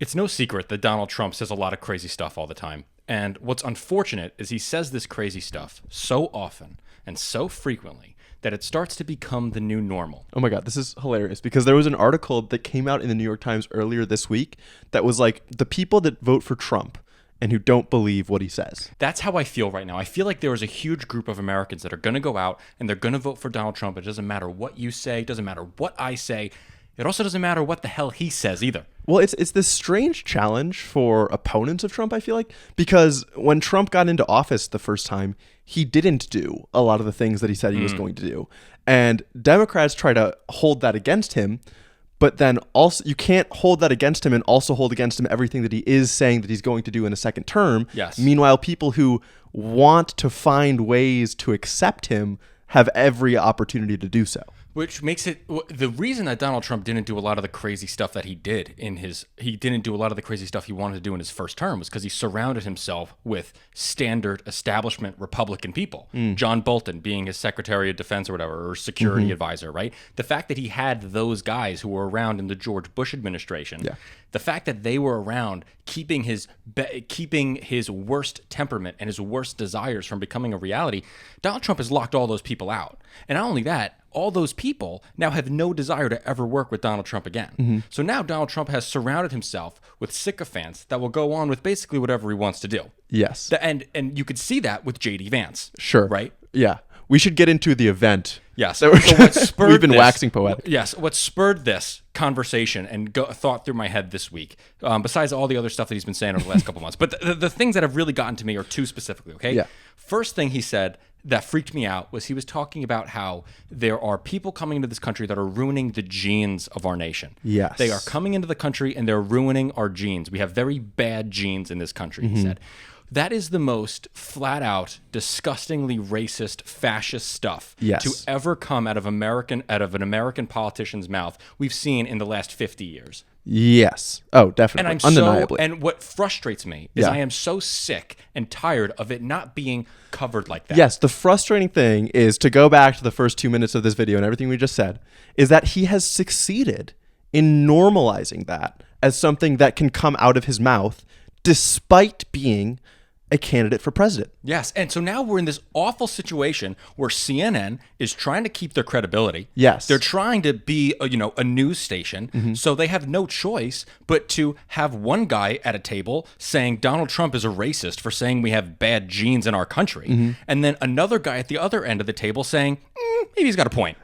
It's no secret that Donald Trump says a lot of crazy stuff all the time. And what's unfortunate is he says this crazy stuff so often and so frequently that it starts to become the new normal. Oh my God, this is hilarious because there was an article that came out in the New York Times earlier this week that was like the people that vote for Trump and who don't believe what he says. That's how I feel right now. I feel like there is a huge group of Americans that are going to go out and they're going to vote for Donald Trump. It doesn't matter what you say. It doesn't matter what I say. It also doesn't matter what the hell he says either. Well, it's this strange challenge for opponents of Trump, I feel like, because when Trump got into office the first time, he didn't do a lot of the things that he said he was going to do. And Democrats try to hold that against him, but then also you can't hold that against him and also hold against him everything that he is saying that he's going to do in a second term. Yes. Meanwhile, people who want to find ways to accept him have every opportunity to do so. Which makes it the reason that Donald Trump didn't do a lot of the crazy stuff that he did he didn't do a lot of the crazy stuff he wanted to do in his first term was because he surrounded himself with standard establishment Republican people. John Bolton being his Secretary of Defense or whatever, or security advisor, right? The fact that he had those guys who were around in the George Bush administration, the fact that they were around keeping his worst temperament and his worst desires from becoming a reality, Donald Trump has locked all those people out. And not only that, all those people now have no desire to ever work with Donald Trump again. So now Donald Trump has surrounded himself with sycophants that will go on with basically whatever he wants to do. Yes. And you could see that with J.D. Vance. Sure. Right? Yeah. We should get into the event. Yes. So we've been waxing poetic. Yes. What spurred this conversation and thought through my head this week, besides all the other stuff that he's been saying over the last couple months. But the things that have really gotten to me are two specifically, okay? Yeah. First thing he said that freaked me out was he was talking about how there are people coming into this country that are ruining the genes of our nation. Yes. They are coming into the country and they're ruining our genes. We have very bad genes in this country, he said. That is the most flat out, disgustingly racist, fascist stuff to ever come out of an American politician's mouth we've seen in the last 50 years. Yes. Oh, definitely. And Undeniably. and what frustrates me is I am so sick and tired of it not being covered like that. Yes, the frustrating thing is, to go back to the first 2 minutes of this video and everything we just said, is that he has succeeded in normalizing that as something that can come out of his mouth despite being a candidate for president. Yes. And so now we're in this awful situation where CNN is trying to keep their credibility. Yes. They're trying to be a news station. So they have no choice but to have one guy at a table saying Donald Trump is a racist for saying we have bad genes in our country. And then another guy at the other end of the table saying, maybe he's got a point.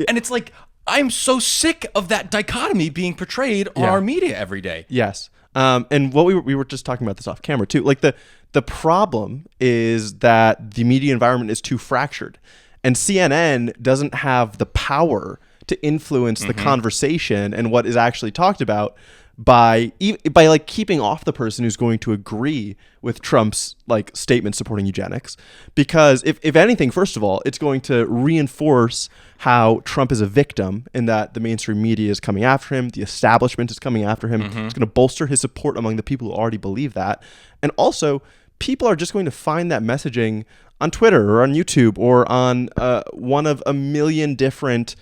And it's like, I'm so sick of that dichotomy being portrayed on our media every day. Yes. And what we were just talking about this off camera too. Like the problem is that the media environment is too fractured, and CNN doesn't have the power to influence the conversation and what is actually talked about by like keeping off the person who's going to agree with Trump's like statement supporting eugenics. Because if anything, first of all, it's going to reinforce how Trump is a victim and that the mainstream media is coming after him, the establishment is coming after him. It's going to bolster his support among the people who already believe that. And also, people are just going to find that messaging on Twitter or on YouTube or on one of a million different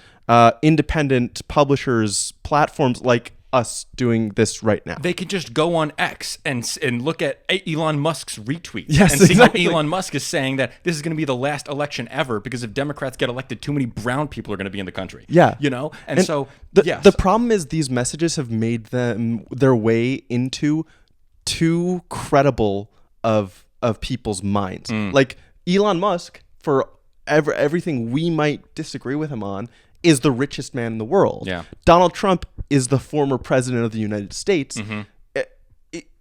independent publishers' platforms like us doing this right now. They can just go on X and look at Elon Musk's retweets Yes, and see exactly. how Elon Musk is saying that this is going to be the last election ever because if Democrats get elected, too many brown people are going to be in the country. Yeah. And so the problem is these messages have made them their way into too credible of people's minds. Like Elon Musk, for everything we might disagree with him on, is the richest man in the world. Yeah. Donald Trump is the former president of the United States.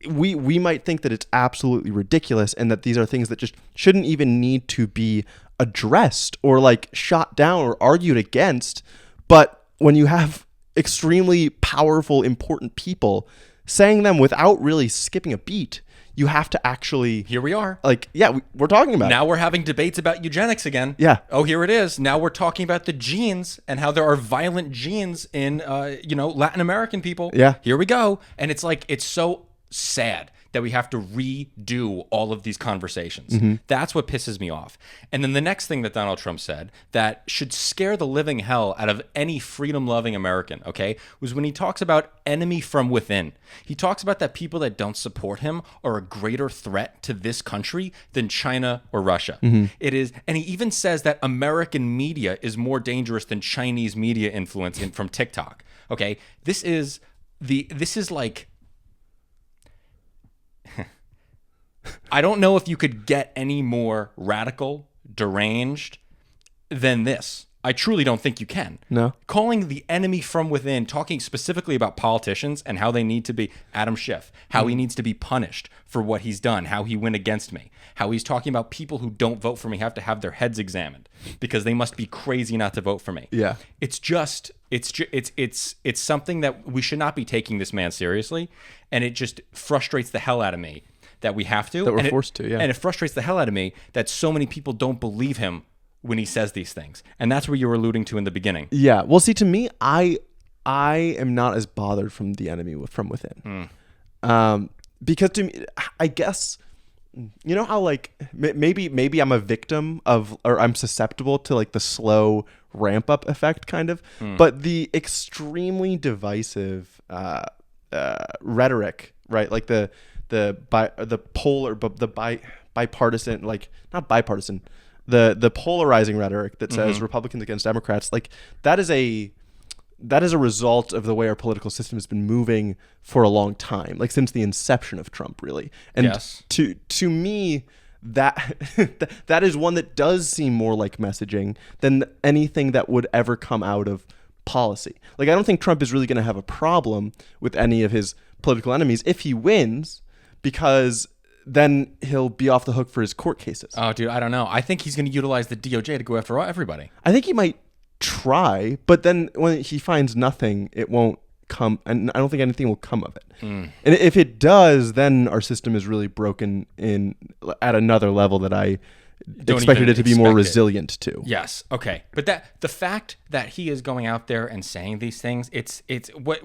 We might think that it's absolutely ridiculous and that these are things that just shouldn't even need to be addressed or like shot down or argued against. But when you have extremely powerful, important people saying them without really skipping a beat, you have to actually... Here we are. We're talking about now. We're having debates about eugenics again. Yeah. Oh, here it is. Now we're talking about the genes and how there are violent genes in, Latin American people. Yeah. Here we go. And it's like, it's so sad that we have to redo all of these conversations. That's what pisses me off. And then the next thing that Donald Trump said that should scare the living hell out of any freedom-loving American, okay, was when he talks about enemy from within. He talks about that people that don't support him are a greater threat to this country than China or Russia. It is, and he even says that American media is more dangerous than Chinese media influence from TikTok. Okay, this is like, I don't know if you could get any more radical, deranged than this. I truly don't think you can. No. Calling the enemy from within, talking specifically about politicians and how they need to be, Adam Schiff, how he needs to be punished for what he's done, how he went against me, how he's talking about people who don't vote for me have to have their heads examined because they must be crazy not to vote for me. Yeah. It's something that we should not be taking this man seriously, and it just frustrates the hell out of me that we have to. That we're forced to, yeah. And it frustrates the hell out of me that so many people don't believe him when he says these things. And that's what you were alluding to in the beginning. Yeah. Well, see, to me, I am not as bothered from the enemy from within. Because to me, I guess, you know how like maybe I'm a victim of, or I'm susceptible to like the slow ramp up effect kind of, but the extremely divisive rhetoric, right? Like bipartisan, like not bipartisan, the polarizing rhetoric that says Republicans against Democrats, like that is a result of the way our political system has been moving for a long time, like since the inception of Trump, really. And yes. to me, that is one that does seem more like messaging than anything that would ever come out of policy. Like, I don't think Trump is really going to have a problem with any of his political enemies if he wins, because then he'll be off the hook for his court cases. Oh, dude, I don't know. I think he's going to utilize the DOJ to go after everybody. I think he might try, but then when he finds nothing, it won't come, and I don't think anything will come of it. And if it does, then our system is really broken in at another level that I expected it to be more resilient to. Yes. Okay. But the fact that he is going out there and saying these things, it's what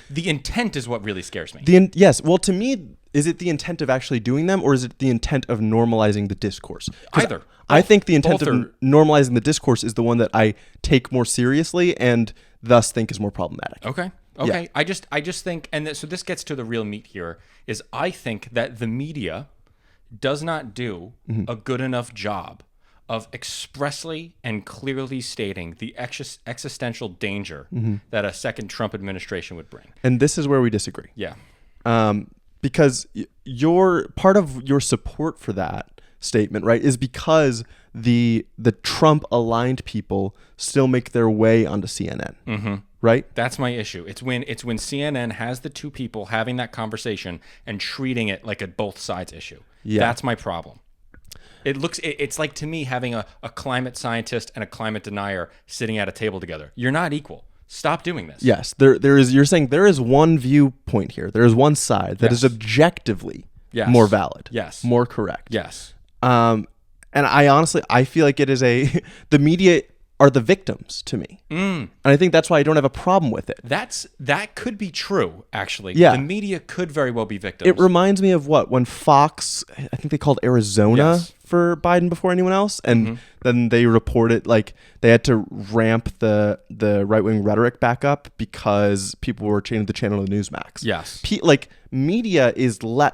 the intent is what really scares me. Yes. Well, to me, is it the intent of actually doing them, or is it the intent of normalizing the discourse? Either. I think the intent of normalizing the discourse is the one that I take more seriously and thus think is more problematic. Okay. Yeah. I just think, and so this gets to the real meat here, is I think that the media does not do a good enough job of expressly and clearly stating the existential danger that a second Trump administration would bring. And this is where we disagree. Yeah. Because your part of your support for that statement, right, is because the Trump aligned people still make their way onto CNN. Right? That's my issue. It's when CNN has the two people having that conversation and treating it like a both sides issue. Yeah. That's my problem. It's like, to me, having a climate scientist and a climate denier sitting at a table together. You're not equal. Stop doing this. Yes, there is. You're saying there is one viewpoint here. There is one side that is objectively more valid. Yes. More correct. Yes. And I feel like it is the media are the victims to me. And I think that's why I don't have a problem with it. That could be true, actually. Yeah. The media could very well be victims. It reminds me of when Fox, I think they called Arizona for Biden before anyone else, and then they reported, like, they had to ramp the right-wing rhetoric back up because people were changing the channel to Newsmax. Yes. Media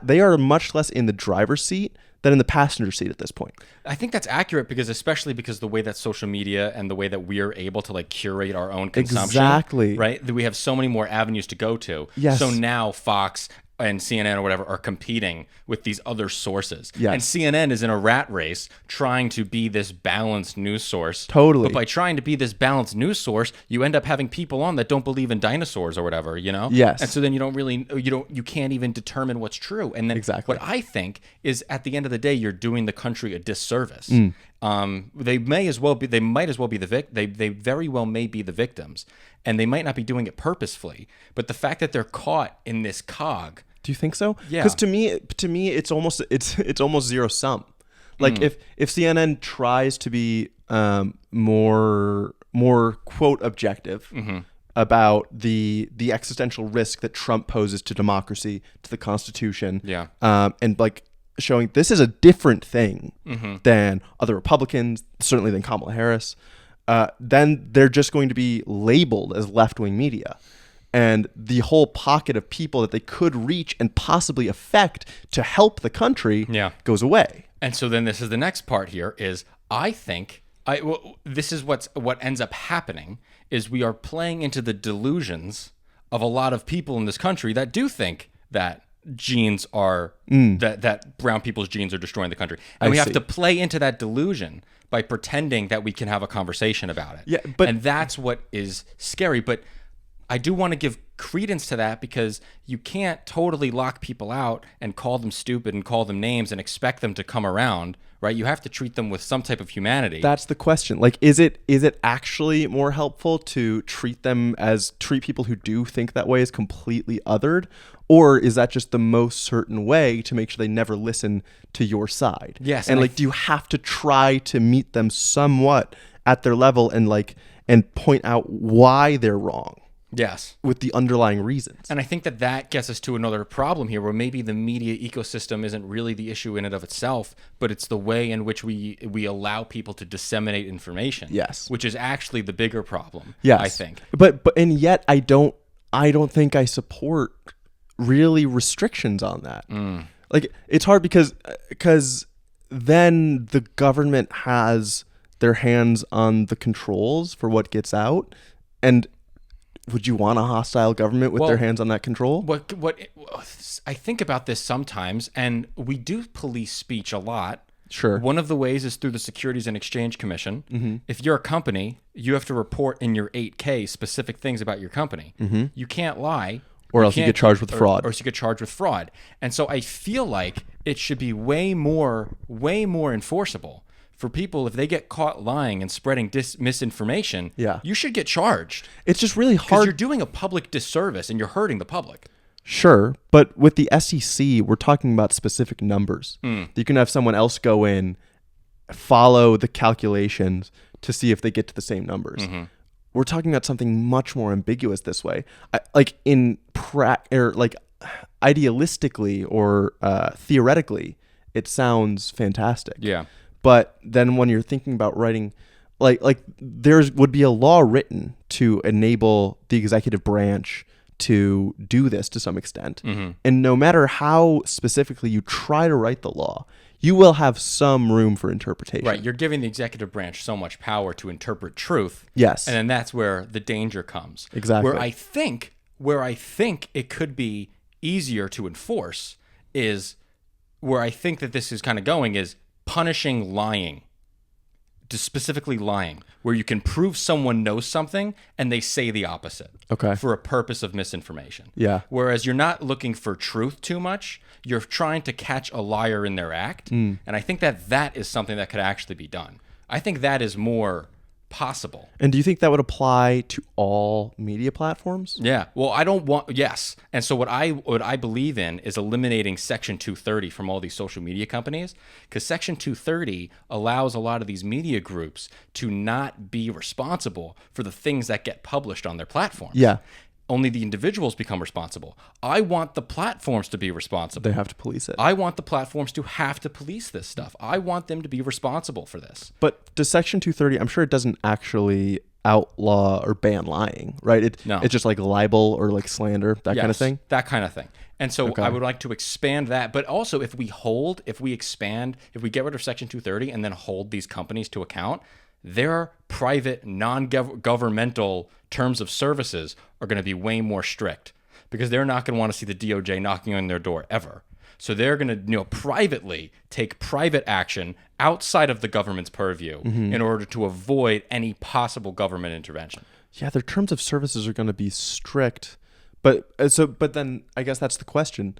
they are much less in the driver's seat than in the passenger seat at this point. I think that's accurate, especially because the way that social media and the way that we are able to like curate our own consumption. Exactly. Right? That we have so many more avenues to go to. Yes. So now Fox and CNN or whatever are competing with these other sources. Yes. And CNN is in a rat race trying to be this balanced news source. Totally. But by trying to be this balanced news source, you end up having people on that don't believe in dinosaurs or whatever, you know? Yes. And so then you can't even determine what's true. And then exactly. What I think is, at the end of the day, you're doing the country a disservice. They might as well be they very well may be the victims, and they might not be doing it purposefully, but the fact that they're caught in this cog. Do you think so? Yeah. Because to me, it's almost zero sum. Like if CNN tries to be more quote objective, about the existential risk that Trump poses to democracy, to the Constitution. Yeah. And like showing this is a different thing than other Republicans, certainly than Kamala Harris. Then they're just going to be labeled as left-wing media. And the whole pocket of people that they could reach and possibly affect to help the country goes away. And so then this is the next part here is I think this is what ends up happening is we are playing into the delusions of a lot of people in this country that do think that genes are that brown people's genes are destroying the country. And we have to play into that delusion by pretending that we can have a conversation about it. Yeah, and that's what is scary. But I do want to give credence to that because you can't totally lock people out and call them stupid and call them names and expect them to come around, right? You have to treat them with some type of humanity. That's the question. Like, is it actually more helpful to treat people who do think that way as completely othered? Or is that just the most certain way to make sure they never listen to your side? Yes. And like, do you have to try to meet them somewhat at their level and point out why they're wrong? Yes. With the underlying reasons. And I think that gets us to another problem here where maybe the media ecosystem isn't really the issue in and of itself, but it's the way in which we allow people to disseminate information. Yes. Which is actually the bigger problem, yes. I think. But and yet I don't think I support really restrictions on that. Like, it's hard because then the government has their hands on the controls for what gets out. And would you want a hostile government with their hands on that control? What I think about this sometimes, and we do police speech a lot. Sure. One of the ways is through the Securities and Exchange Commission. If you're a company, you have to report in your 8K specific things about your company. You can't lie. Or else you get charged with fraud. Or else you get charged with fraud. And so I feel like it should be way more enforceable for people if they get caught lying and spreading misinformation. You should get charged. It's just really hard. Because you're doing a public disservice and you're hurting the public. Sure, but with the SEC, we're talking about specific numbers. You can have someone else go in, follow the calculations to see if they get to the same numbers. We're talking about something much more ambiguous this way. Idealistically or theoretically, it sounds fantastic. Yeah. But then when you're thinking about writing, like there would be a law written to enable the executive branch to do this to some extent. And no matter how specifically you try to write the law, you will have some room for interpretation. Right. You're giving the executive branch so much power to interpret truth. Yes. And then that's where the danger comes. Exactly. Where I think it could be easier to enforce is where I think that this is kind of going is punishing lying. Specifically lying, where you can prove someone knows something and they say the opposite. Okay. For a purpose of misinformation. Yeah. Whereas you're not looking for truth too much. You're trying to catch a liar in their act. And I think that is something that could actually be done. I think that is more possible. And do you think that would apply to all media platforms? Yeah. Well, yes. And so what I believe in is eliminating Section 230 from all these social media companies, because Section 230 allows a lot of these media groups to not be responsible for the things that get published on their platforms. Yeah. Only the individuals become responsible. I want the platforms to be responsible. They have to police it. I want the platforms to have to police this stuff. I want them to be responsible for this. But does Section 230, I'm sure it doesn't actually outlaw or ban lying, right? It's just like libel or like slander, that kind of thing? That kind of thing. And so I would like to expand that. But also if we get rid of Section 230 and then hold these companies to account, their private, non-governmental terms of services are going to be way more strict because they're not going to want to see the DOJ knocking on their door ever. So they're going to, privately take private action outside of the government's purview in order to avoid any possible government intervention. Yeah, their terms of services are going to be strict. But then I guess that's the question.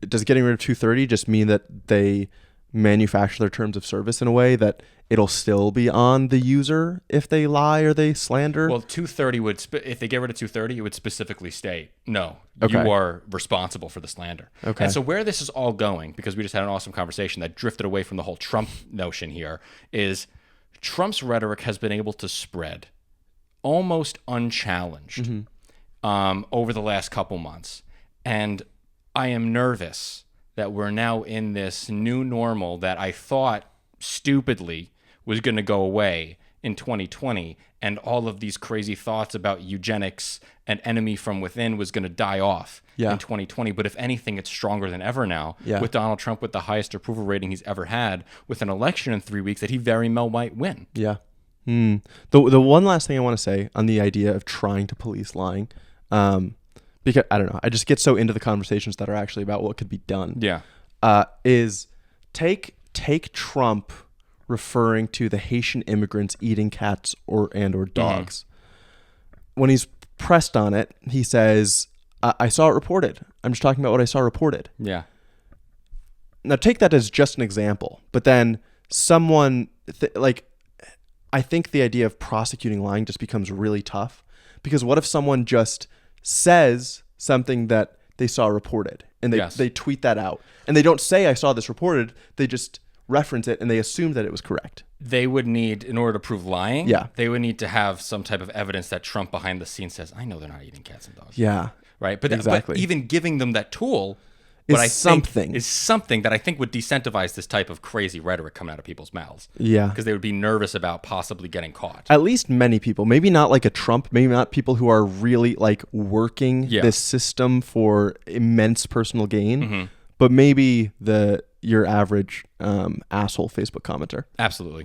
Does getting rid of 230 just mean that they manufacture their terms of service in a way that it'll still be on the user if they lie or they slander? Well, 230 if they get rid of 230, it would specifically state, no, Okay. you are responsible for the slander. Okay. And so where this is all going, because we just had an awesome conversation that drifted away from the whole Trump notion here, is Trump's rhetoric has been able to spread almost unchallenged over the last couple months. And I am nervous that we're now in this new normal that I thought stupidly was going to go away in 2020, and all of these crazy thoughts about eugenics and enemy from within was going to die off in 2020. But if anything, it's stronger than ever now with Donald Trump with the highest approval rating he's ever had, with an election in 3 weeks that he very well might win. Yeah. The one last thing I want to say on the idea of trying to police lying, because I don't know, I just get so into the conversations that are actually about what could be done. Yeah. Is take Trump referring to the Haitian immigrants eating cats or dogs. When he's pressed on it, he says, I saw it reported. I'm just talking about what I saw reported. Yeah. Now take that as just an example, but then someone I think the idea of prosecuting lying just becomes really tough, because what if someone just says something that they saw reported and they tweet that out, and they don't say I saw this reported, they just reference it and they assume that it was correct. They would need, in order to prove lying, Yeah. they would need to have some type of evidence that Trump behind the scenes says, I know they're not eating cats and dogs. Yeah. Right? But, Exactly. but even giving them that tool Is something that I think would decentivize this type of crazy rhetoric coming out of people's mouths. Yeah. Because they would be nervous about possibly getting caught. At least many people, maybe not like a Trump, maybe not people who are really like working this system for immense personal gain, but maybe your average asshole Facebook commenter. Absolutely.